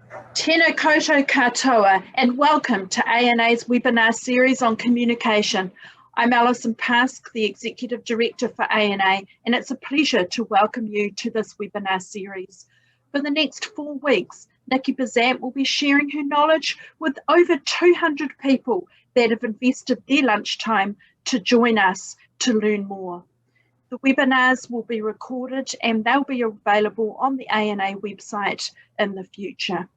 Tēnā koutou katoa, and welcome to ANA's webinar series on communication. I'm Alison Pask, the Executive Director for ANA, and it's a pleasure to welcome you to this webinar series. For the next 4 weeks, Nikki Bezant will be sharing her knowledge with over 200 people that have invested their lunchtime to join us to learn more. The webinars will be recorded and they'll be available on the ANA website in the future.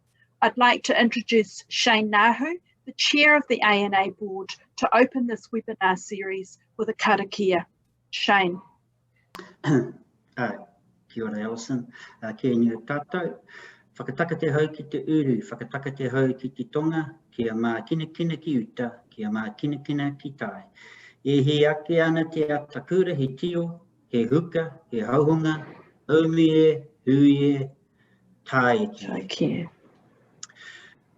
I'd like to introduce Shane Nahu, the Chair of the ANA Board, to open this webinar series with a karakia. Shane. Kia ora, Alison. Kia niu tātou. Whakataka te hau ki te uru, whakataka te hau ki te tonga, kia mā kina ki uta, kia mā kina ki tai. E he ake ana te atakura he tio, he huka, he hauhunga, haumie, huie, tai ki.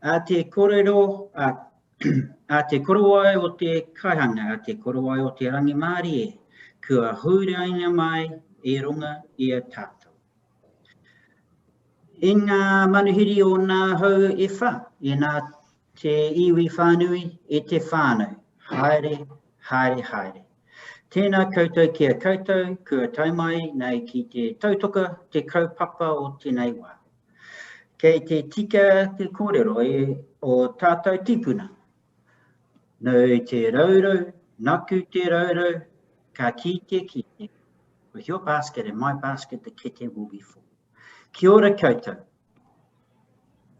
A te korero, a te korowai o te kaihanga, a te korowai o te rangi Māori e, kua huiraina mai e runga i a tātou. I ngā manuhiri o ngā hau e wha, i ngā te iwi whānui e te whānau, haere, haere, haere. Tēnā koutou kia koutou, kua taumai nei ki te tautoka, te kaupapa o tēnei wā. Kei te tika te kōrero o tātou tipuna. Nau te raurau, naku te raurau, ka kite. With your basket and my basket, the kete will be full. Kia ora koutou.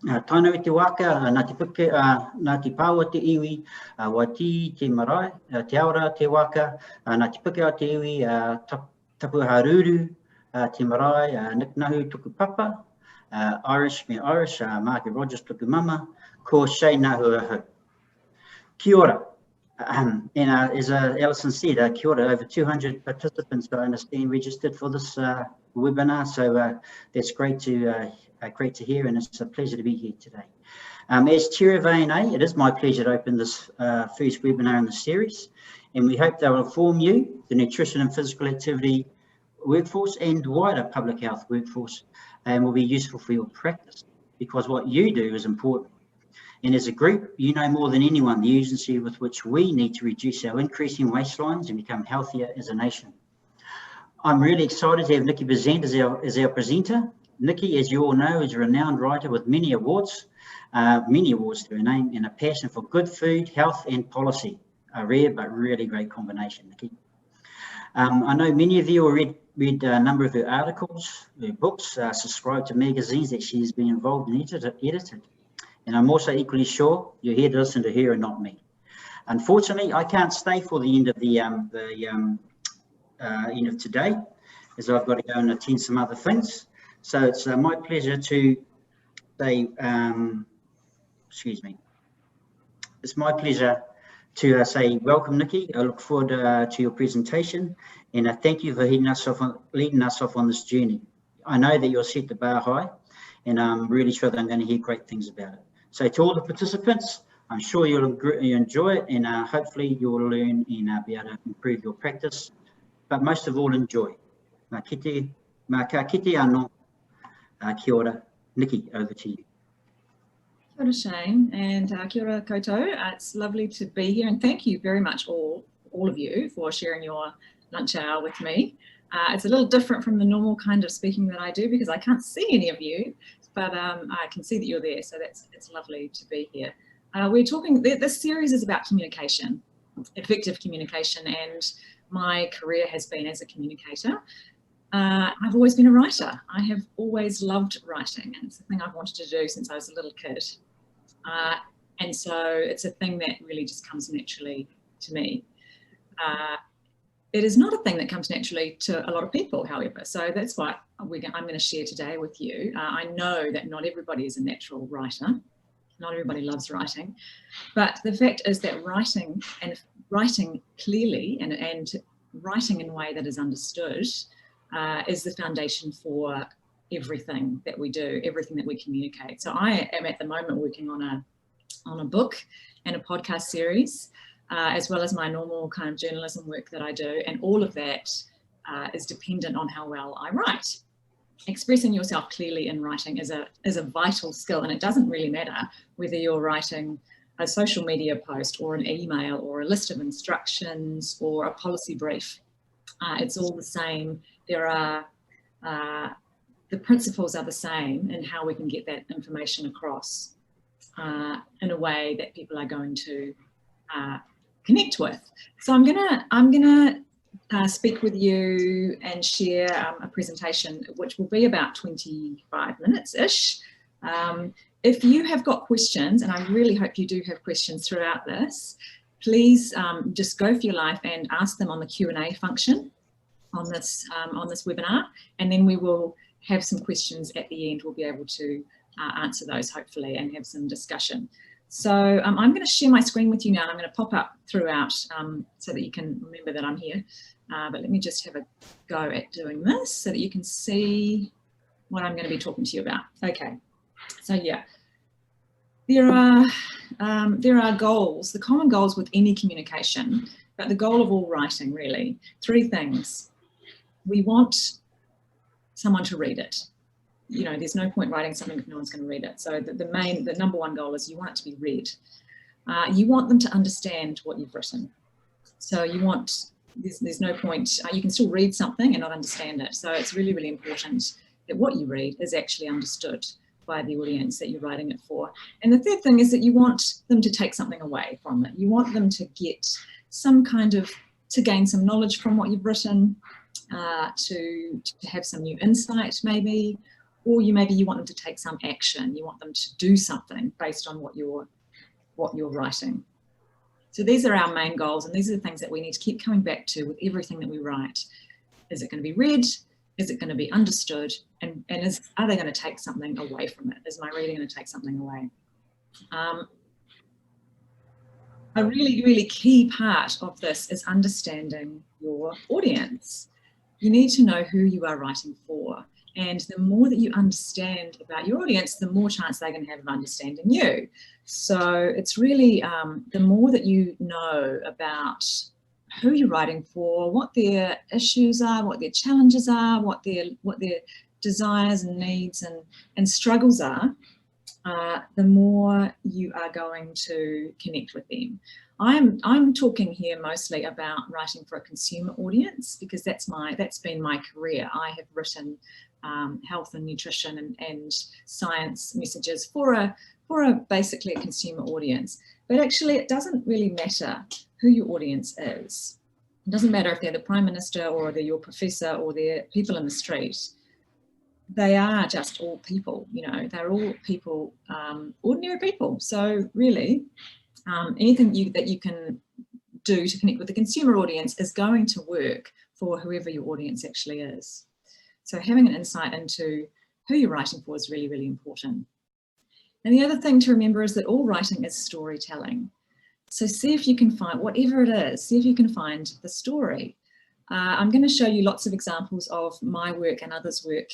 Tainau i te waka, nā te pāua te iwi, wati te marae, te aora te waka, nā te puke o te iwi, tapu haruru, te marae, Nick Nahu tuku papa, Irish, Margaret Rogers tuku mama, ko Shane Nahu ahu. Kia ora. And as Alison said, kia ora, over 200 participants I understand registered for this webinar, so that's great to hear, and it's a pleasure to be here today. As Chair of ANA, it is my pleasure to open this first webinar in the series, and we hope they will inform you, the nutrition and physical activity workforce and wider public health workforce, and will be useful for your practice, because what you do is important. And as a group, you know more than anyone the urgency with which we need to reduce our increasing waistlines and become healthier as a nation. I'm really excited to have Nikki Bezant as our presenter. Nikki, as you all know, is a renowned writer with many awards to her name, and a passion for good food, health and policy. A rare but really great combination, Nikki. I know many of you have read a number of her articles, her books, subscribed to magazines that she's been involved in edited. And I'm also equally sure you're here to listen to her and not me. Unfortunately, I can't stay for the end of end of today, as I've got to go and attend some other things. So it's my pleasure to say, It's my pleasure to say welcome, Nikki. I look forward to your presentation, and thank you for leading us off on this journey. I know that you'll set the bar high, and I'm really sure that I'm going to hear great things about it. So to all the participants, I'm sure you'll enjoy it, and hopefully you'll learn and be able to improve your practice, but most of all, enjoy. Mā kite anō, kia ora. Nikki, over to you. Kia ora, Shane, and kia ora koutou. It's lovely to be here, and thank you very much all of you for sharing your lunch hour with me. It's a little different from the normal kind of speaking that I do because I can't see any of you, but I can see that you're there, so it's lovely to be here. We're talking, this series is about communication, effective communication, and my career has been as a communicator. I've always been a writer. I have always loved writing, and it's a thing I've wanted to do since I was a little kid. And so it's a thing that really just comes naturally to me. It is not a thing that comes naturally to a lot of people, however, so that's what I'm going to share today with you. I know that not everybody is a natural writer. Not everybody loves writing, but the fact is that writing clearly and writing in a way that is understood is the foundation for everything that we do, everything that we communicate. So I am at the moment working on a book and a podcast series, as well as my normal kind of journalism work that I do, and all of that is dependent on how well I write. expressing yourself clearly in writing is a vital skill, and it doesn't really matter whether you're writing a social media post or an email or a list of instructions or a policy brief. It's all the same. There are the principles are the same in how we can get that information across in a way that people are going to connect with. So I'm gonna speak with you and share a presentation which will be about 25 minutes-ish. If you have got questions, and I really hope you do have questions throughout this, please just go for your life and ask them on the Q&A function on this webinar, and then we will have some questions at the end. We'll be able to answer those hopefully and have some discussion. So I'm going to share my screen with you now. I'm going to pop up throughout so that you can remember that I'm here. But let me just have a go at doing this so that you can see what I'm going to be talking to you about. Okay, so yeah, there are goals, the common goals with any communication, but the goal of all writing really, 3 things. We want someone to read it. You know, there's no point writing something if no one's going to read it. So the number 1 goal is you want it to be read. You want them to understand what you've written. So you want, there's no point, you can still read something and not understand it. So it's really, really important that what you read is actually understood by the audience that you're writing it for. And the 3rd thing is that you want them to take something away from it. You want them to get some kind of, to gain some knowledge from what you've written, to have some new insight maybe, or maybe you want them to take some action. You want them to do something based on what you're writing. So these are our main goals, and these are the things that we need to keep coming back to with everything that we write. Is it going to be read? Is it going to be understood? And are they going to take something away from it? Is my reading going to take something away? A really, really key part of this is understanding your audience. You need to know who you are writing for. And the more that you understand about your audience, the more chance they're going to have of understanding you. So it's really, the more that you know about who you're writing for, what their issues are, what their challenges are, what their desires and needs and struggles are, the more you are going to connect with them. I'm talking here mostly about writing for a consumer audience because that's been my career. I have written health and nutrition and science messages for basically a consumer audience. But actually it doesn't really matter who your audience is. It doesn't matter if they're the Prime Minister or they're your professor or they're people in the street. They are just all people, you know, they're all people, ordinary people. So really, anything that you can do to connect with the consumer audience is going to work for whoever your audience actually is. So having an insight into who you're writing for is really, really important. And the other thing to remember is that all writing is storytelling. So see if you can find, whatever it is, see if you can find the story. I'm going to show you lots of examples of my work and others' work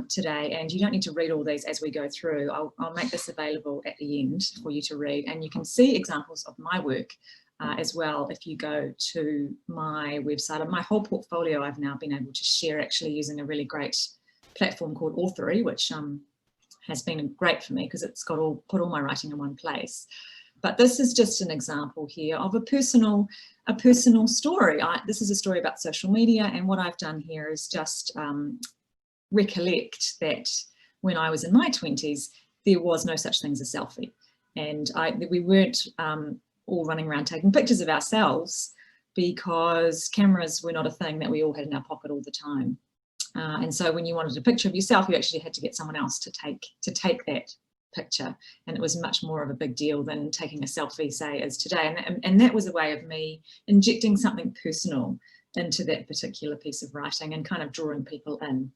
today, and you don't need to read all these as we go through. I'll make this available at the end for you to read, and you can see examples of my work as well if you go to my website. My whole portfolio I've now been able to share actually using a really great platform called Authory, which has been great for me because it's got put all my writing in one place. But this is just an example here of a personal story. This is a story about social media, and what I've done here is just recollect that when I was in my 20s, there was no such thing as a selfie. And we weren't all running around taking pictures of ourselves because cameras were not a thing that we all had in our pocket all the time. And so when you wanted a picture of yourself, you actually had to get someone else to take that picture, and it was much more of a big deal than taking a selfie, say, as today. And that was a way of me injecting something personal into that particular piece of writing and kind of drawing people in.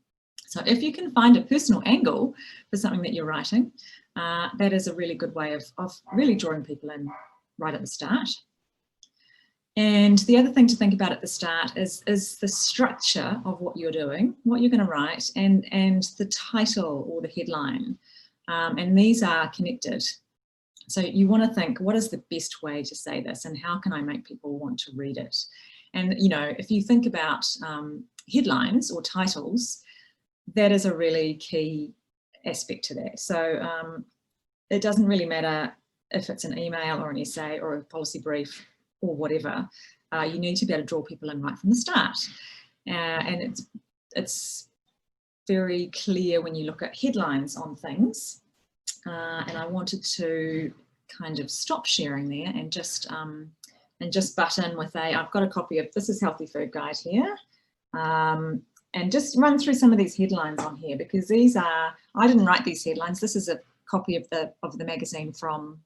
So if you can find a personal angle for something that you're writing, that is a really good way of really drawing people in right at the start. And the other thing to think about at the start is the structure of what you're doing, what you're going to write, and the title or the headline. And these are connected. So you want to think, what is the best way to say this, and how can I make people want to read it? And, you know, if you think about headlines or titles, that is a really key aspect to that. So it doesn't really matter if it's an email or an essay or a policy brief or whatever. You need to be able to draw people in right from the start. And it's very clear when you look at headlines on things. And I wanted to kind of stop sharing there and just butt in with I've got a copy of, this is Healthy Food Guide here. And just run through some of these headlines on here, because these are, I didn't write these headlines. This is a copy of the magazine from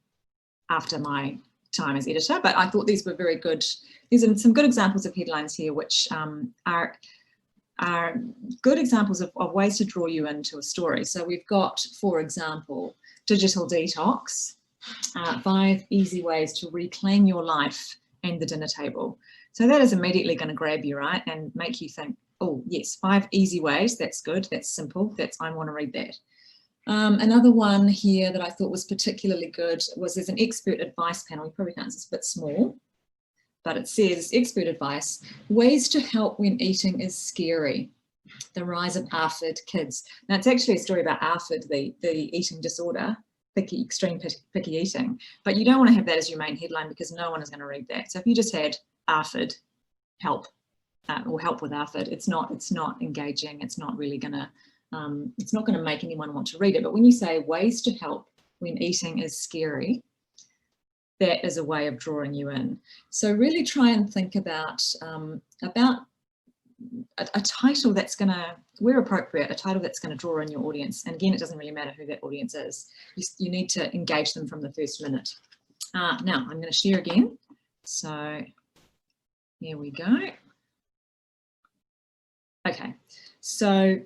after my time as editor, but I thought these were very good. These are some good examples of headlines here, which are good examples of ways to draw you into a story. So we've got, for example, digital detox, 5 easy ways to reclaim your life and the dinner table. So that is immediately going to grab you, right, and make you think, oh yes, 5 easy ways, that's good, that's simple, I want to read that. Another one here that I thought was particularly good was there's an expert advice panel. You probably can't, it's a bit small, but it says expert advice, ways to help when eating is scary, the rise of ARFID kids. Now it's actually a story about ARFID, the eating disorder, extreme picky eating, but you don't want to have that as your main headline because no one is going to read that. So if you just had ARFID help or help with ARFID, it's not engaging, it's not really going to it's not going to make anyone want to read it. But when you say ways to help when eating is scary, that is a way of drawing you in. So really try and think about a title that's going to, where appropriate, a title that's going to draw in your audience. And again, it doesn't really matter who that audience is. You need to engage them from the first minute. Now I'm going to share again. So here we go. Okay, so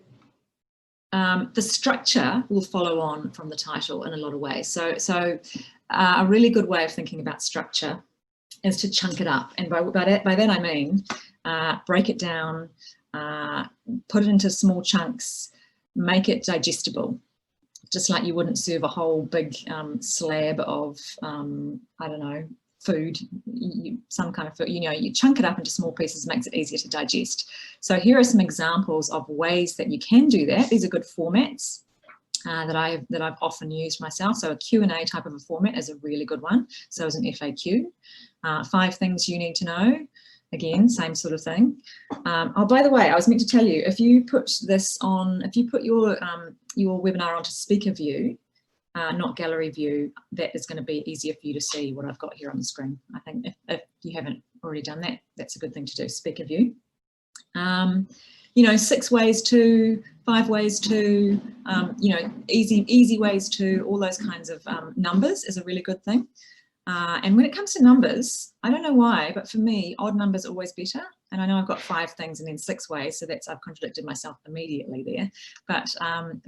the structure will follow on from the title in a lot of ways. So a really good way of thinking about structure is to chunk it up. And by that I mean break it down, put it into small chunks, make it digestible. Just like you wouldn't serve a whole big slab of, I don't know, food, some kind of food, you chunk it up into small pieces, makes it easier to digest. So here are some examples of ways that you can do that. These are good formats that I've often used myself. So a Q&A type of a format is a really good one. So is an FAQ. 5 things you need to know. Again, same sort of thing. Oh, by the way, I was meant to tell you, if you put this on, if you put your webinar onto speaker view, not gallery view, that is going to be easier for you to see what I've got here on the screen. I think if you haven't already done that, that's a good thing to do, speaker view. 6 ways to, 5 ways to, easy ways to, all those kinds of numbers is a really good thing. And when it comes to numbers, I don't know why, but for me, odd numbers are always better. And I know I've got 5 things and then 6 ways, so I've contradicted myself immediately there. But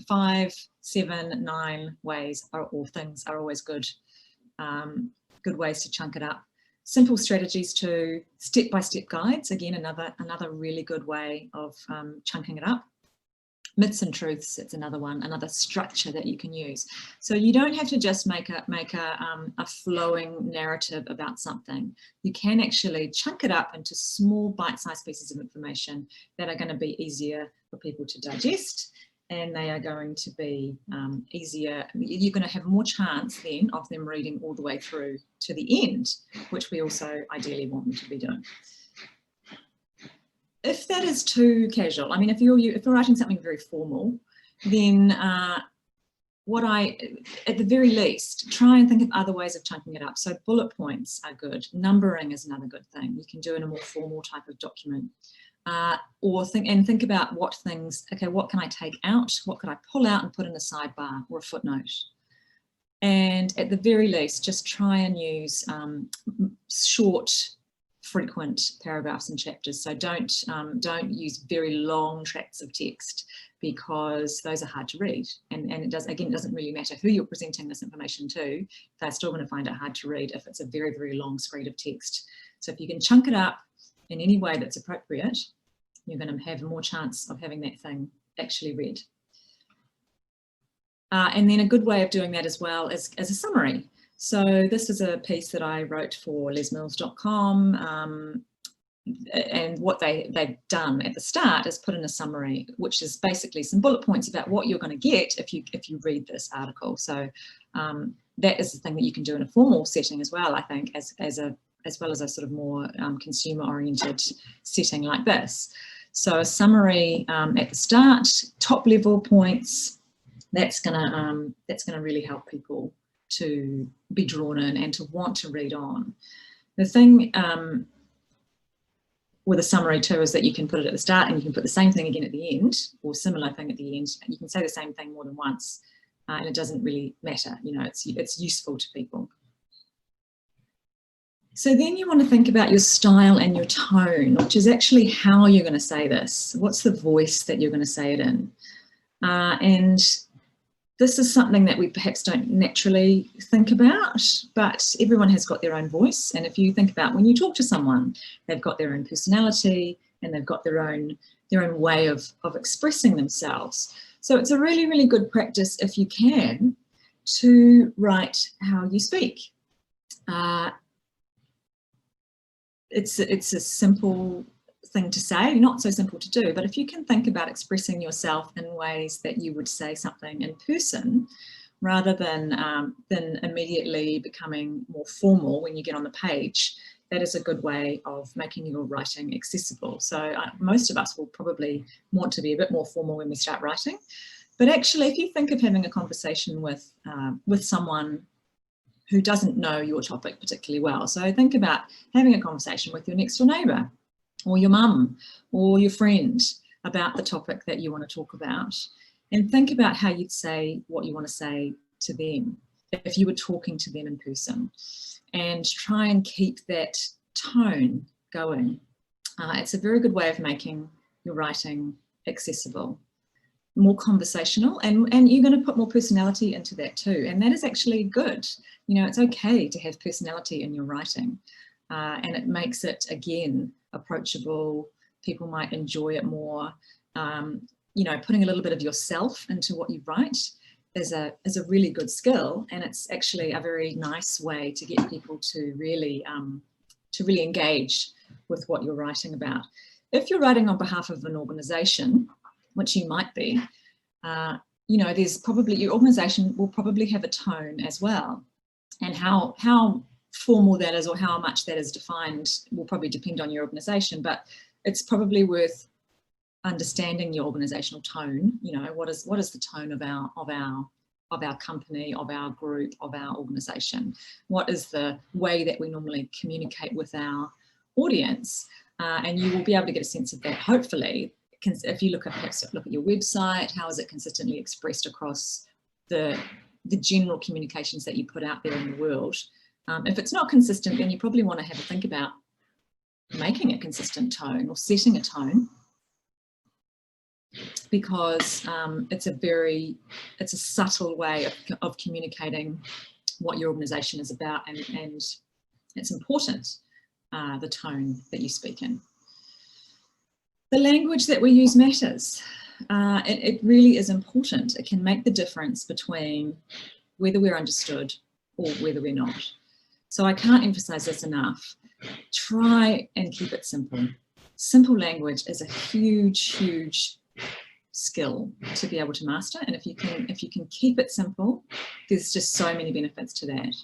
5, 7, 9 ways or things are always good. Good ways to chunk it up. Simple strategies to step-by-step guides. Again, another really good way of chunking it up. Myths and truths, it's another one, another structure that you can use. So you don't have to just make a flowing narrative about something. You can actually chunk it up into small bite-sized pieces of information that are going to be easier for people to digest, and they are going to be easier. You're going to have more chance then of them reading all the way through to the end, which we also ideally want them to be doing. If that is too casual, I mean, if you're writing something very formal, then at the very least, try and think of other ways of chunking it up. So bullet points are good. Numbering is another good thing. You can do in a more formal type of document. Or think about what things, okay, what can I take out? What could I pull out and put in a sidebar or a footnote? And at the very least, just try and use short, frequent paragraphs and chapters. So don't use very long tracts of text, because those are hard to read. And it doesn't really matter who you're presenting this information to, they're still going to find it hard to read if it's a very, very long screed of text. So if you can chunk it up in any way that's appropriate, you're going to have more chance of having that thing actually read. And then a good way of doing that as well is as a summary. So this is a piece that I wrote for lesmills.com. and what they've done at the start is put in a summary, which is basically some bullet points about what you're going to get if you read this article. So that is the thing that you can do in a formal setting as well, I think, as well as a sort of more consumer-oriented setting like this. So a summary at the start, top level points. That's gonna really help people to be drawn in and to want to read on. The thing with a summary too is that you can put it at the start and you can put the same thing again at the end, or similar thing at the end. You can say the same thing more than once, and it doesn't really matter. You know, it's useful to people. So then you want to think about your style and your tone, which is actually how you're going to say this. What's the voice that you're going to say it in? And this is something that we perhaps don't naturally think about, but everyone has got their own voice. And if you think about when you talk to someone, they've got their own personality and they've got their own way of expressing themselves. So it's a really, really good practice, if you can, to write how you speak. It's a simple thing to say, not so simple to do, but if you can think about expressing yourself in ways that you would say something in person, rather than immediately becoming more formal when you get on the page, that is a good way of making your writing accessible. So most of us will probably want to be a bit more formal when we start writing, but actually if you think of having a conversation with someone who doesn't know your topic particularly well, so think about having a conversation with your next door neighbour, or your mum, or your friend about the topic that you want to talk about, and think about how you'd say what you want to say to them if you were talking to them in person, and try and keep that tone going. It's a very good way of making your writing accessible, more conversational, and you're going to put more personality into that too, and that is actually good. You know, it's okay to have personality in your writing, and it makes it, again, approachable. People might enjoy it more. You know, putting a little bit of yourself into what you write is a really good skill, and it's actually a very nice way to get people to really engage with what you're writing about. If you're writing on behalf of an organisation, which you might be, you know, there's probably, your organisation will probably have a tone as well, and how formal that is or how much that is defined will probably depend on your organisation, but it's probably worth understanding your organisational tone. You know, what is the tone of our company, of our group, of our organisation? What is the way that we normally communicate with our audience? And you will be able to get a sense of that, hopefully, if you perhaps look at your website. How is it consistently expressed across the general communications that you put out there in the world? If it's not consistent, then you probably want to have a think about making a consistent tone or setting a tone, because it's a subtle way of communicating what your organisation is about, and it's important, the tone that you speak in. The language that we use matters. It really is important. It can make the difference between whether we're understood or whether we're not. So I can't emphasize this enough. Try and keep it simple. Simple language is a huge, huge skill to be able to master. And if you can keep it simple, there's just so many benefits to that.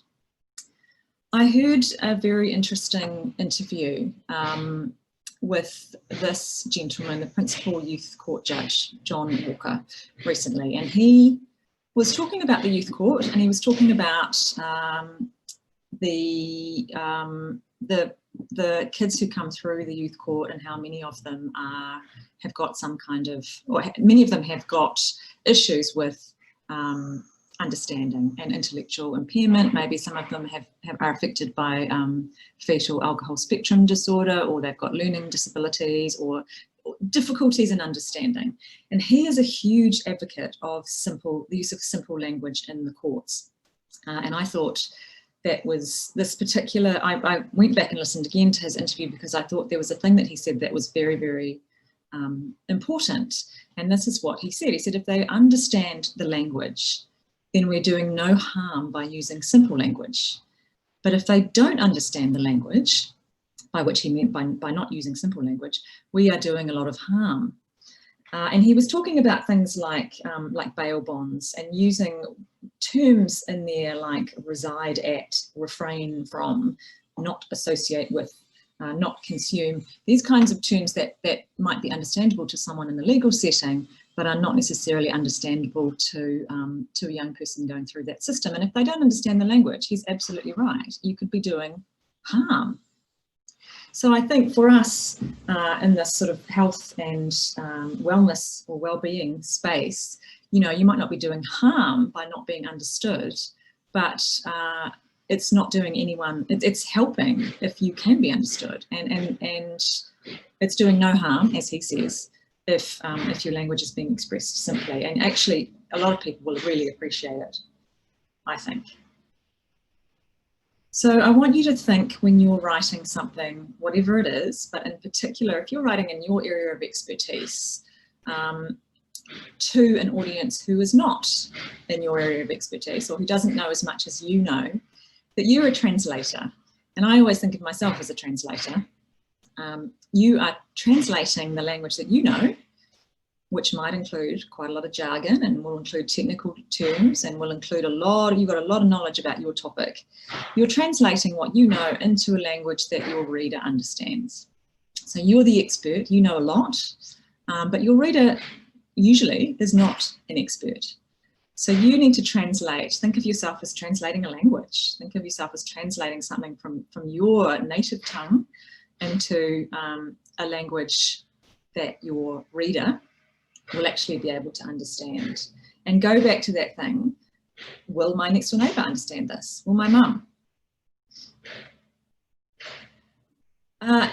I heard a very interesting interview with this gentleman, the Principal Youth Court Judge, John Walker, recently. And he was talking about the Youth Court, and he was talking about the kids who come through the Youth Court and how many of them have got some kind of, or many of them have got issues with understanding and intellectual impairment. Maybe some of them are affected by fetal alcohol spectrum disorder, or they've got learning disabilities or difficulties in understanding. And he is a huge advocate of the use of simple language in the courts. And I thought that was this particular, I went back and listened again to his interview because I thought there was a thing that he said that was very, very important. And this is what he said. He said, if they understand the language, then we're doing no harm by using simple language. But if they don't understand the language, by which he meant by not using simple language, we are doing a lot of harm. And he was talking about things like bail bonds and using terms in there like reside at, refrain from, not associate with, not consume, these kinds of terms that might be understandable to someone in the legal setting, but are not necessarily understandable to a young person going through that system. And if they don't understand the language, he's absolutely right. You could be doing harm. So I think for us in this sort of health and wellness or well-being space, you know, you might not be doing harm by not being understood, but it's not doing anyone, it's helping if you can be understood, and it's doing no harm, as he says, if your language is being expressed simply. And actually, a lot of people will really appreciate it, I think. So I want you to think when you're writing something, whatever it is, but in particular, if you're writing in your area of expertise, to an audience who is not in your area of expertise or who doesn't know as much as you know, that you're a translator. And I always think of myself as a translator. You are translating the language that you know, which might include quite a lot of jargon and will include technical terms and will include you've got a lot of knowledge about your topic. You're translating what you know into a language that your reader understands. So you're the expert, you know a lot, but your reader usually is not an expert. So you need to translate, think of yourself as translating a language, think of yourself as translating something from your native tongue into a language that your reader will actually be able to understand. And go back to that thing, will my next door neighbour understand this? Will my mum?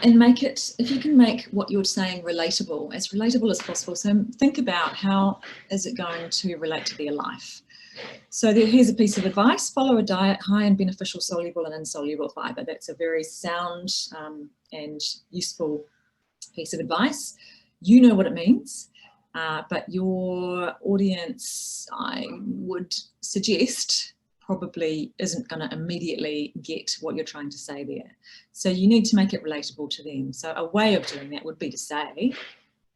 And make it, if you can make what you're saying relatable as possible. So think about how is it going to relate to their life. So here's a piece of advice: follow a diet high in beneficial soluble and insoluble fibre. That's a very sound and useful piece of advice. You know what it means. But your audience, I would suggest, probably isn't going to immediately get what you're trying to say there. So you need to make it relatable to them. So a way of doing that would be to say,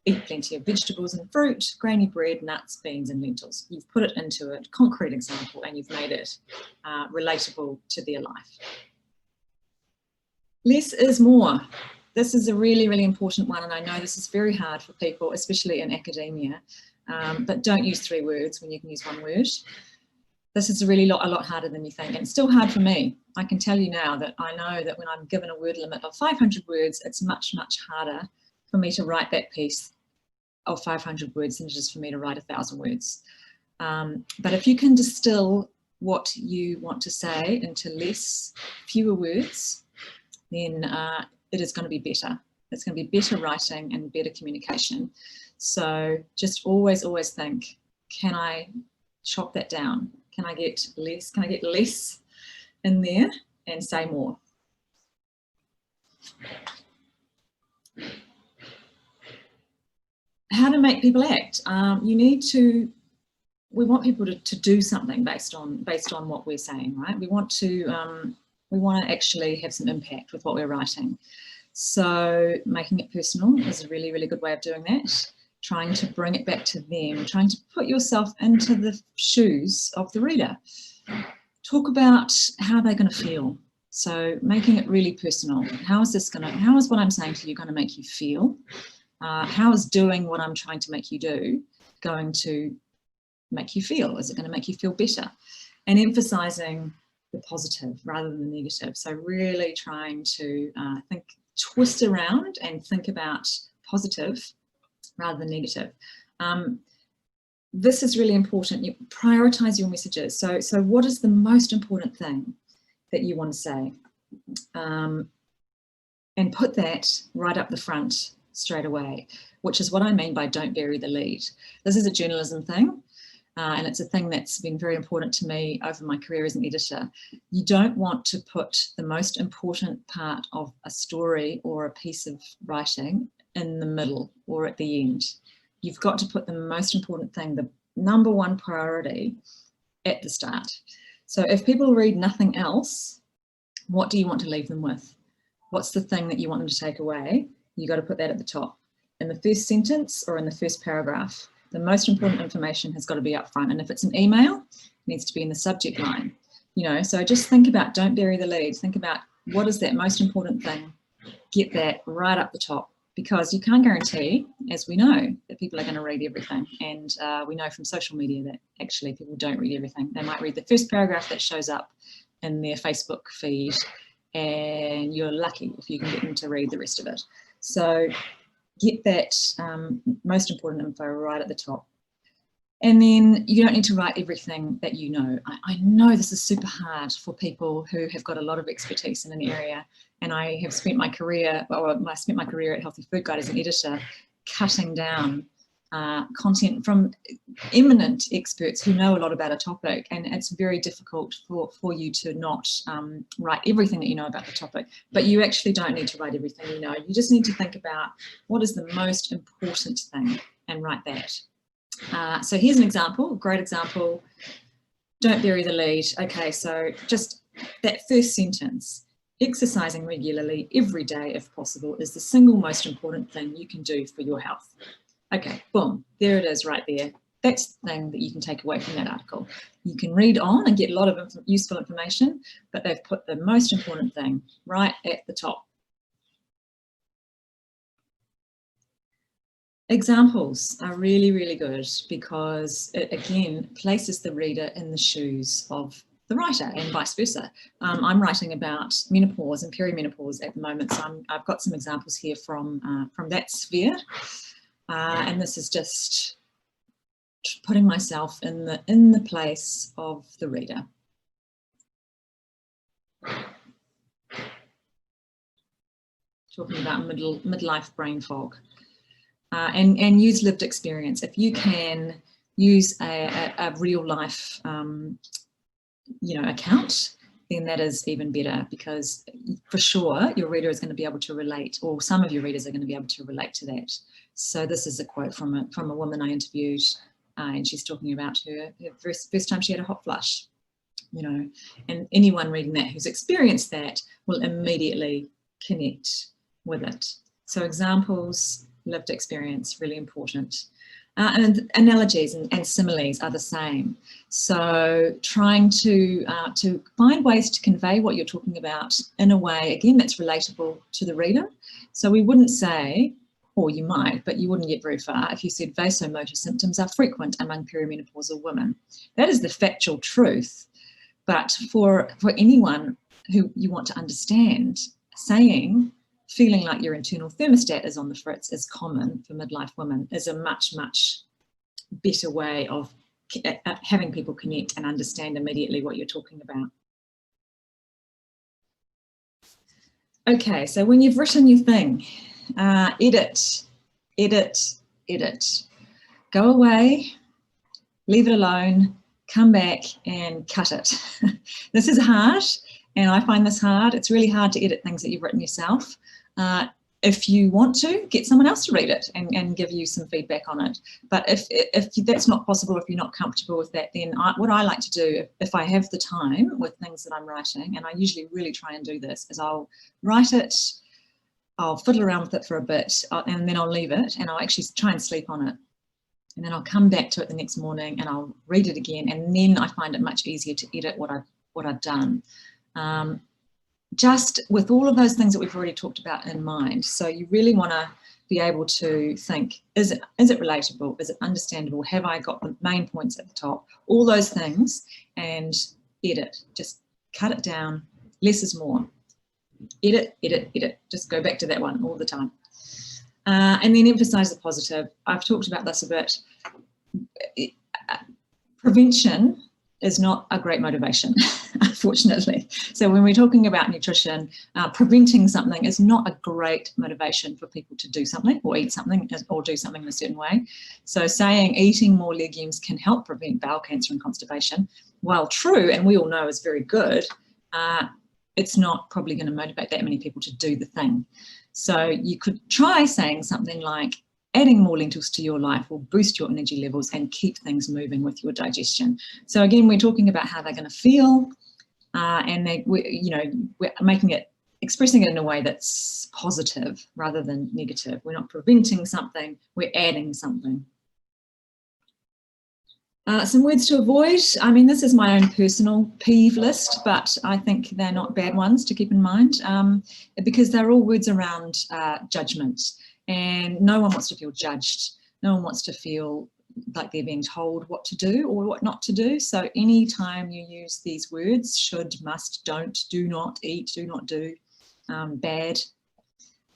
eat plenty of vegetables and fruit, grainy bread, nuts, beans and lentils. You've put it into a concrete example and you've made it relatable to their life. Less is more. This is a really, really important one, and I know this is very hard for people, especially in academia, but don't use 3 words when you can use 1 word. This is really a lot harder than you think, and it's still hard for me. I can tell you now that I know that when I'm given a word limit of 500 words, it's much, much harder for me to write that piece of 500 words than it is for me to write 1,000 words. But if you can distill what you want to say into fewer words, then it is going to be better. It's going to be better writing and better communication. So just always, always think, can I chop that down? Can I get less? Can I get less in there and say more? How to make people act? We want people to do something based on what we're saying, right? We want to actually have some impact with what we're writing. So making it personal is a really, really good way of doing that. Trying to bring it back to them, trying to put yourself into the shoes of the reader. Talk about how they're going to feel. So making it really personal. How is what I'm saying to you going to make you feel? How is doing what I'm trying to make you do going to make you feel? Is it going to make you feel better? And emphasizing the positive rather than the negative. So really trying to twist around and think about positive rather than negative. This is really important. You prioritize your messages. So what is the most important thing that you want to say? And put that right up the front straight away, which is what I mean by don't bury the lead. This is a journalism thing. And it's a thing that's been very important to me over my career as an editor. You don't want to put the most important part of a story or a piece of writing in the middle or at the end. You've got to put the most important thing, the #1 priority, at the start. So if people read nothing else, what do you want to leave them with? What's the thing that you want them to take away? You got to put that at the top. In the first sentence or in the first paragraph. The most important information has got to be up front. And if it's an email, it needs to be in the subject line. You know, so just think about, don't bury the lead. Think about what is that most important thing. Get that right up the top, because you can't guarantee, as we know, that people are going to read everything. And we know from social media that actually people don't read everything. They might read the first paragraph that shows up in their Facebook feed, and you're lucky if you can get them to read the rest of it. So get that most important info right at the top. And then you don't need to write everything that you know. I know this is super hard for people who have got a lot of expertise in an area. And I have spent my career, I spent my career at Healthy Food Guide as an editor, cutting down content from eminent experts who know a lot about a topic. And it's very difficult for you to not write everything that you know about the topic. But you actually don't need to write everything you know. You just need to think about what is the most important thing and write that. So here's an example, a great example. Don't bury the lead. Okay, so just that first sentence, exercising regularly every day if possible is the single most important thing you can do for your health. Okay, boom, there it is right there. That's the thing that you can take away from that article. You can read on and get a lot of useful information, but they've put the most important thing right at the top. Examples are really, really good because it, again, places the reader in the shoes of the writer and vice versa. I'm writing about menopause and perimenopause at the moment, so I've got some examples here from that sphere. And this is just putting myself in the place of the reader. Talking about midlife brain fog. And use lived experience. If you can use a real life, account, then that is even better, because for sure your reader is going to be able to relate, or some of your readers are going to be able to relate to that. So this is a quote from a woman I interviewed, and she's talking about her first time she had a hot flush, and anyone reading that who's experienced that will immediately connect with it. So examples, lived experience, really important. And analogies and similes are the same. So trying to find ways to convey what you're talking about in a way, again, that's relatable to the reader. So we wouldn't say, or you might, but you wouldn't get very far if you said vasomotor symptoms are frequent among perimenopausal women. That is the factual truth. But for anyone who you want to understand, saying feeling like your internal thermostat is on the fritz is common for midlife women is a much, much better way of having people connect and understand immediately what you're talking about. Okay, so when you've written your thing, edit. Go away, leave it alone, come back and cut it. This is hard, and I find this hard. It's really hard to edit things that you've written yourself. If you want to, get someone else to read it and give you some feedback on it. But if that's not possible, if you're not comfortable with that, then what I like to do, if I have the time with things that I'm writing, and I usually really try and do this, is I'll write it, I'll fiddle around with it for a bit, and then I'll leave it, and I'll actually try and sleep on it. And then I'll come back to it the next morning and I'll read it again, and then I find it much easier to edit what I've done. Just with all of those things that we've already talked about in mind. So you really want to be able to think, is it relatable? Is it understandable? Have I got the main points at the top? All those things, and edit. Just cut it down. Less is more. Edit. Just go back to that one all the time. And then emphasize the positive. I've talked about this a bit. Prevention is not a great motivation, unfortunately. So when we're talking about nutrition, preventing something is not a great motivation for people to do something or eat something or do something in a certain way. So saying eating more legumes can help prevent bowel cancer and constipation, while true, and we all know is very good, it's not probably going to motivate that many people to do the thing. So you could try saying something like, adding more lentils to your life will boost your energy levels and keep things moving with your digestion. So again, we're talking about how they're going to feel, and we're making it expressing it in a way that's positive rather than negative. We're not preventing something, we're adding something. Some words to avoid. I mean, this is my own personal peeve list, but I think they're not bad ones to keep in mind, because they're all words around judgment, and no one wants to feel judged. No one wants to feel like they're being told what to do or what not to do. So anytime you use these words, should, must, don't, do not, eat, do not do, bad,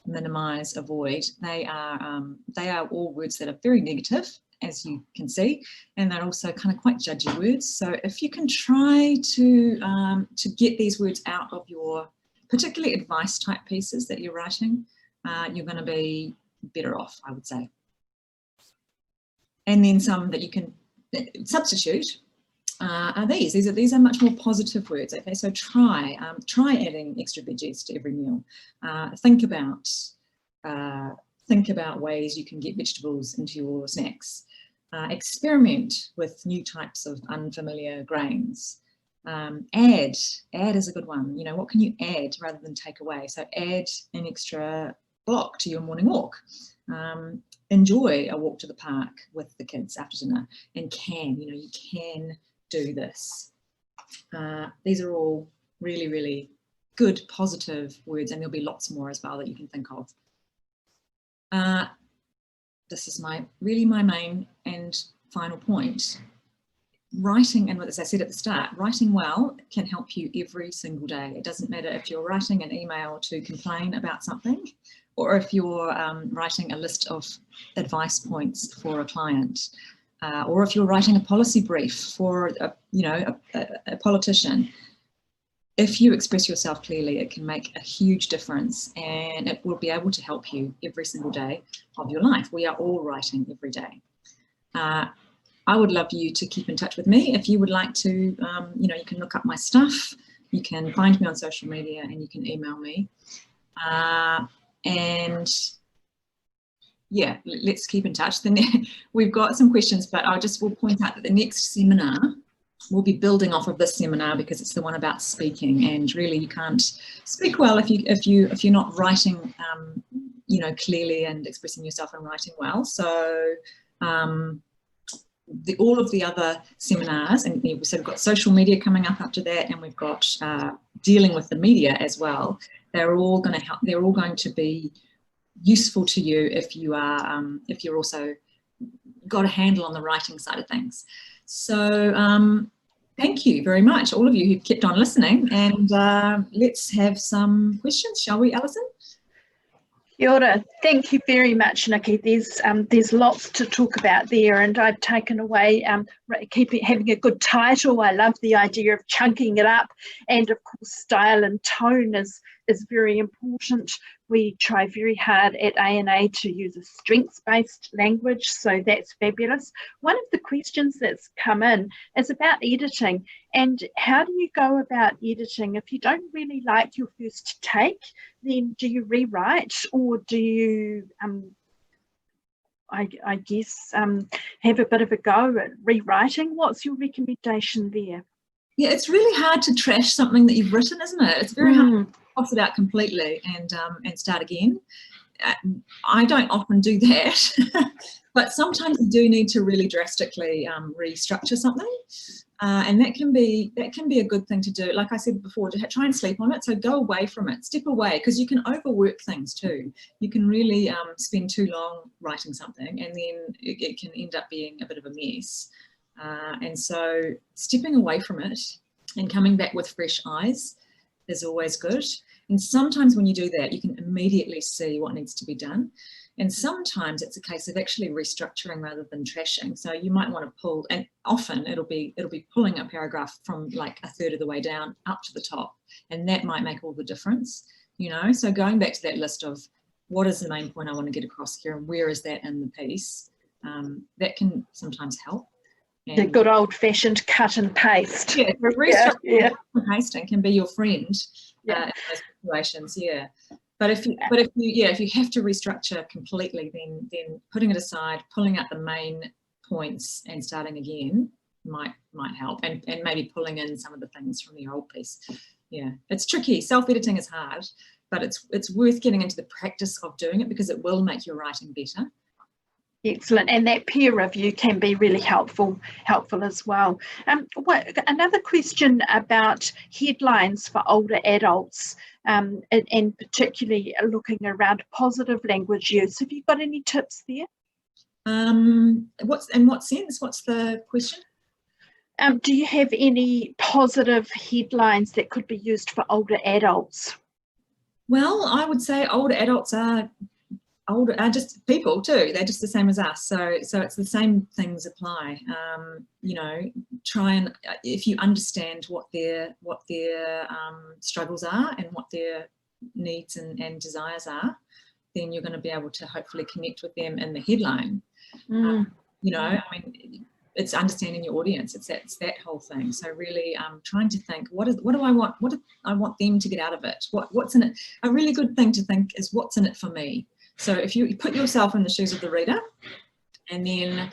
minimize, avoid, they are all words that are very negative, as you can see, and they're also kind of quite judgy words. So if you can try to get these words out of your particularly advice type pieces that you're writing, you're going to be better off, I would say. And then some that you can substitute are these. These are much more positive words. Okay, so try adding extra veggies to every meal. Think about ways you can get vegetables into your snacks. Experiment with new types of unfamiliar grains. Add is a good one. You know, what can you add rather than take away? So add an extra block to your morning walk. Enjoy a walk to the park with the kids after dinner, and you can do this. These are all really, really good, positive words, and there'll be lots more as well that you can think of. This is my main and final point. Writing, and as I said at the start, writing well can help you every single day. It doesn't matter if you're writing an email to complain about something, or if you're writing a list of advice points for a client, or if you're writing a policy brief for a politician. If you express yourself clearly, it can make a huge difference, and it will be able to help you every single day of your life. We are all writing every day. I would love you to keep in touch with me. If you would like to, you can look up my stuff, you can find me on social media, and you can email me. And yeah, let's keep in touch. Then we've got some questions, but will point out that the next seminar will be building off of this seminar, because it's the one about speaking, and really you can't speak well if you're not writing clearly and expressing yourself and writing well. So all of the other seminars, and we've got social media coming up after that, and we've got dealing with the media as well. They're all going to help. They're all going to be useful to you if you're also got a handle on the writing side of things. So thank you very much, all of you who've kept on listening, and let's have some questions, shall we, Alison? Kia ora. Thank you very much, Nikki. There's lots to talk about there, and I've taken away having a good title. I love the idea of chunking it up, and of course style and tone is very important. We try very hard at ANA to use a strengths-based language, so that's fabulous. One of the questions that's come in is about editing, and how do you go about editing? If you don't really like your first take, then do you rewrite, or do you, I guess, have a bit of a go at rewriting? What's your recommendation there? Yeah, it's really hard to trash something that you've written, isn't it? It's very hard to toss it out completely and start again. I don't often do that, but sometimes you do need to really drastically restructure something, and that can be a good thing to do. Like I said before, to try and sleep on it. So go away from it, step away, because you can overwork things too. You can really spend too long writing something, and then it can end up being a bit of a mess. And so stepping away from it and coming back with fresh eyes is always good. And sometimes when you do that, you can immediately see what needs to be done. And sometimes it's a case of actually restructuring rather than trashing. So you might want to pull, and often it'll be pulling a paragraph from like a third of the way down up to the top. And that might make all the difference, So going back to that list of what is the main point I want to get across here, and where is that in the piece, that can sometimes help. The good old-fashioned cut and paste. Yeah, restructuring and pasting can be your friend in those situations. Yeah, but if you have to restructure completely, then putting it aside, pulling out the main points, and starting again might help, and maybe pulling in some of the things from the old piece. Yeah, it's tricky. Self-editing is hard, but it's worth getting into the practice of doing it because it will make your writing better. Excellent, and that peer review can be really helpful as well. Another question about headlines for older adults, and particularly looking around positive language use. Have you got any tips there? In what sense? What's the question? Do you have any positive headlines that could be used for older adults? Well, I would say older adults are just people too. They're just the same as us. So it's the same things apply. You know, try and if you understand what their struggles are and what their needs and desires are, then you're going to be able to hopefully connect with them in the headline. You know, I mean, it's understanding your audience. It's that whole thing. So really, trying to think, what do I want? What do I want them to get out of it? What's in it? A really good thing to think is, what's in it for me? So if you put yourself in the shoes of the reader and then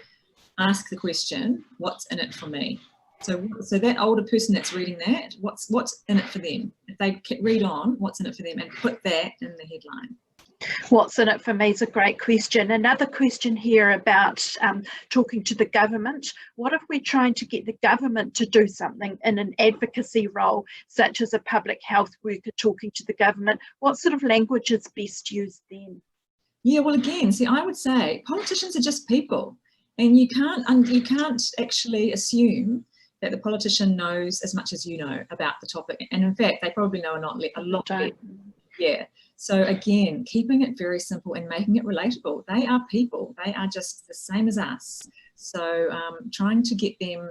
ask the question, what's in it for me? So that older person that's reading that, what's in it for them? If they read on, what's in it for them, and put that in the headline. What's in it for me is a great question. Another question here about talking to the government. What if we're trying to get the government to do something in an advocacy role, such as a public health worker talking to the government? What sort of language is best used then? Yeah, well, again, see, I would say politicians are just people, and you can't actually assume that the politician knows as much as you know about the topic. And in fact, they probably know a lot. Yeah. So again, keeping it very simple and making it relatable. They are people. They are just the same as us. So trying to get them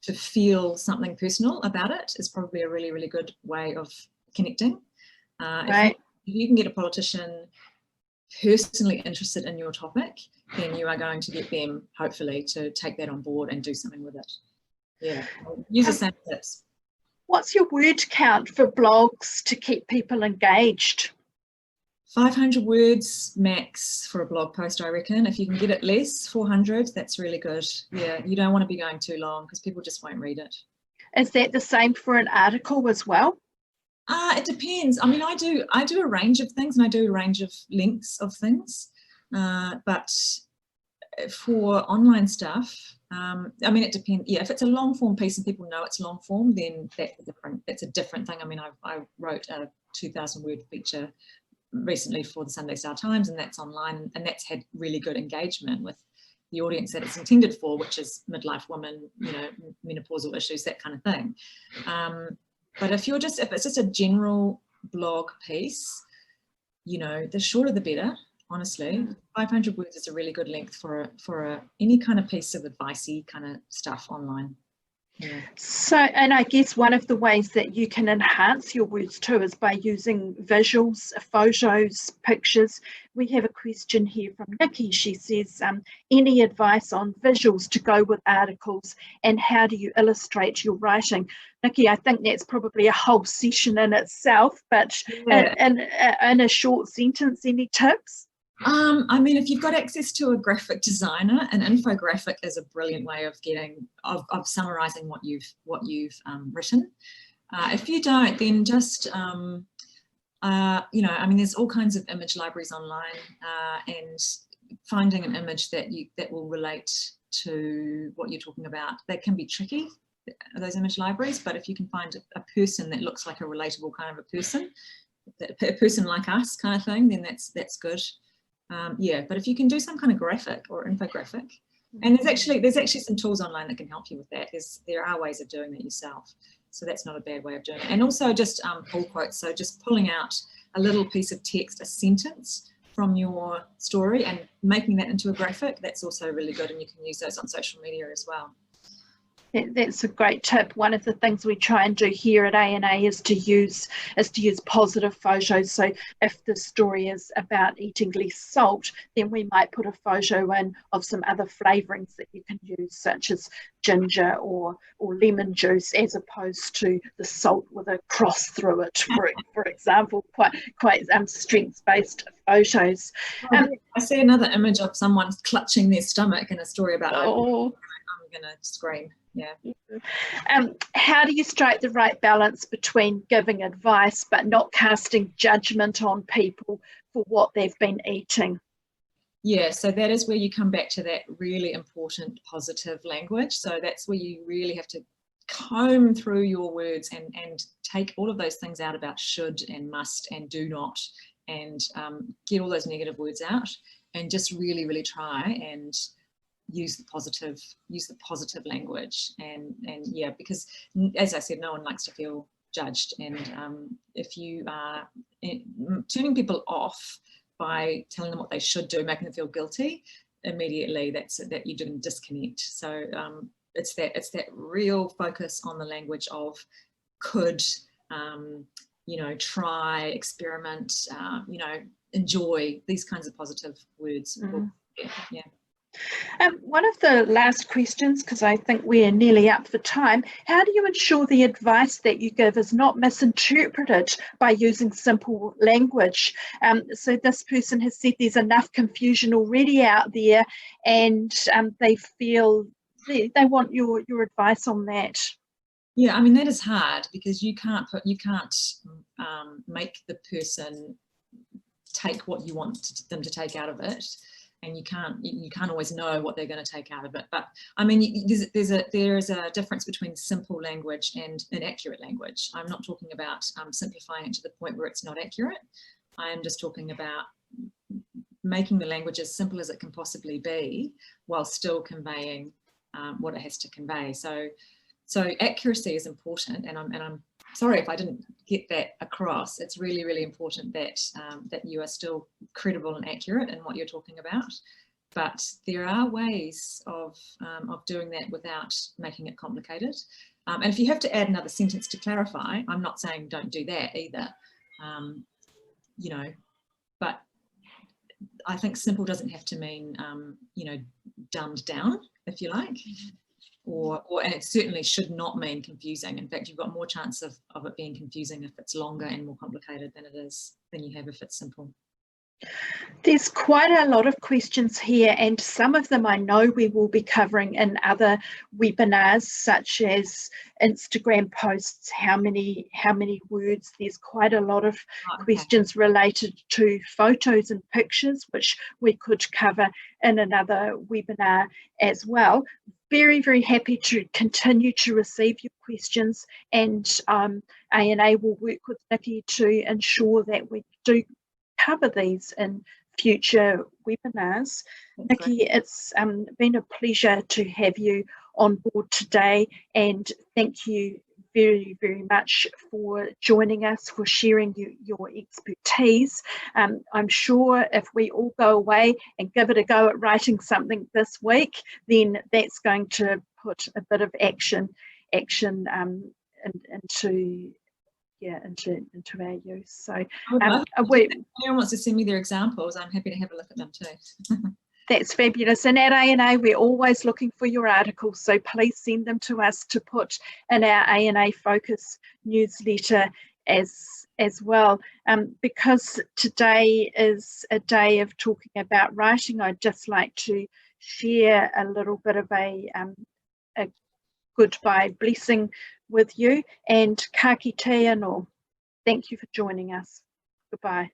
to feel something personal about it is probably a really, really good way of connecting. If you can get a politician personally interested in your topic, then you are going to get them, hopefully, to take that on board and do something with it. Yeah, use the same tips. What's your word count for blogs to keep people engaged? 500 words max for a blog post, I reckon. If you can get it less, 400, that's really good. Yeah, you don't want to be going too long because people just won't read it. Is that the same for an article as well? It depends. I mean, I do a range of things, and I do a range of lengths of things. But for online stuff, I mean, it depends. Yeah, if it's a long form piece and people know it's long form, then that's a different thing. I mean, I wrote a 2,000 word feature recently for the Sunday Star Times, and that's online, and that's had really good engagement with the audience that it's intended for, which is midlife women, you know, menopausal issues, that kind of thing. But if it's just a general blog piece, you know, the shorter the better, honestly. 500 words is a really good length for any kind of piece of advice-y kind of stuff online. Yeah. So, and I guess one of the ways that you can enhance your words too is by using visuals, photos, pictures. We have a question here from Nikki. She says, any advice on visuals to go with articles, and how do you illustrate your writing? Nikki, I think that's probably a whole session in itself, but yeah. in a short sentence, any tips? I mean, if you've got access to a graphic designer, an infographic is a brilliant way of summarizing what you've written. If you don't, then just you know, I mean, there's all kinds of image libraries online, and finding an image that will relate to what you're talking about, that can be tricky, those image libraries. But if you can find a person that looks like a relatable kind of a person like us kind of thing, then that's good. Yeah, but if you can do some kind of graphic or infographic, and there's actually some tools online that can help you with that. There are ways of doing that yourself, so that's not a bad way of doing it. And also just pull quotes, so just pulling out a little piece of text, a sentence from your story and making that into a graphic, that's also really good, and you can use those on social media as well. That's a great tip. One of the things we try and do here at ANA is to use positive photos. So if the story is about eating less salt, then we might put a photo in of some other flavourings that you can use, such as ginger or lemon juice, as opposed to the salt with a cross through it, for example. Quite strengths-based photos. I see another image of someone clutching their stomach in a story about I'm going to scream. Yeah. How do you strike the right balance between giving advice but not casting judgment on people for what they've been eating? Yeah, so that is where you come back to that really important positive language. So that's where you really have to comb through your words and take all of those things out about should and must and do not, and get all those negative words out, and just really, really try and use the positive language. And yeah, because as I said, no one likes to feel judged, and if you are turning people off by telling them what they should do, making them feel guilty, immediately that you're doing disconnect. So it's that real focus on the language of could, you know, try, experiment, you know, enjoy, these kinds of positive words. Yeah. One of the last questions, because I think we're nearly up for time, how do you ensure the advice that you give is not misinterpreted by using simple language? So this person has said there's enough confusion already out there, and they feel they want your advice on that. Yeah, I mean, that is hard, because you can't make the person take what you want them to take out of it. And you can't always know what they're going to take out of it. But I mean, there is a difference between simple language and inaccurate language. I'm not talking about simplifying it to the point where it's not accurate. I am just talking about making the language as simple as it can possibly be, while still conveying what it has to convey. So accuracy is important, and I'm sorry if I didn't get that across. It's really, really important that that you are still credible and accurate in what you're talking about. But there are ways of doing that without making it complicated. And if you have to add another sentence to clarify, I'm not saying don't do that either. You know, but I think simple doesn't have to mean you know, dumbed down, if you like. And it certainly should not mean confusing. In fact, you've got more chance of it being confusing if it's longer and more complicated than you have if it's simple. There's quite a lot of questions here, and some of them I know we will be covering in other webinars, such as Instagram posts, how many words. There's quite a lot of questions related to photos and pictures, which we could cover in another webinar as well. Very, very happy to continue to receive your questions, and ANA will work with Nikki to ensure that we do cover these in future webinars. Nikki, it's been a pleasure to have you on board today, and thank you very, very much for joining us, for sharing your expertise. I'm sure if we all go away and give it a go at writing something this week, then that's going to put a bit of action into our use. So if anyone wants to send me their examples, I'm happy to have a look at them too. That's fabulous. And at ANA, we're always looking for your articles, so please send them to us to put in our ANA Focus newsletter as well. Because today is a day of talking about writing, I'd just like to share a little bit of a goodbye blessing with you, and ka kite anō. Thank you for joining us. Goodbye.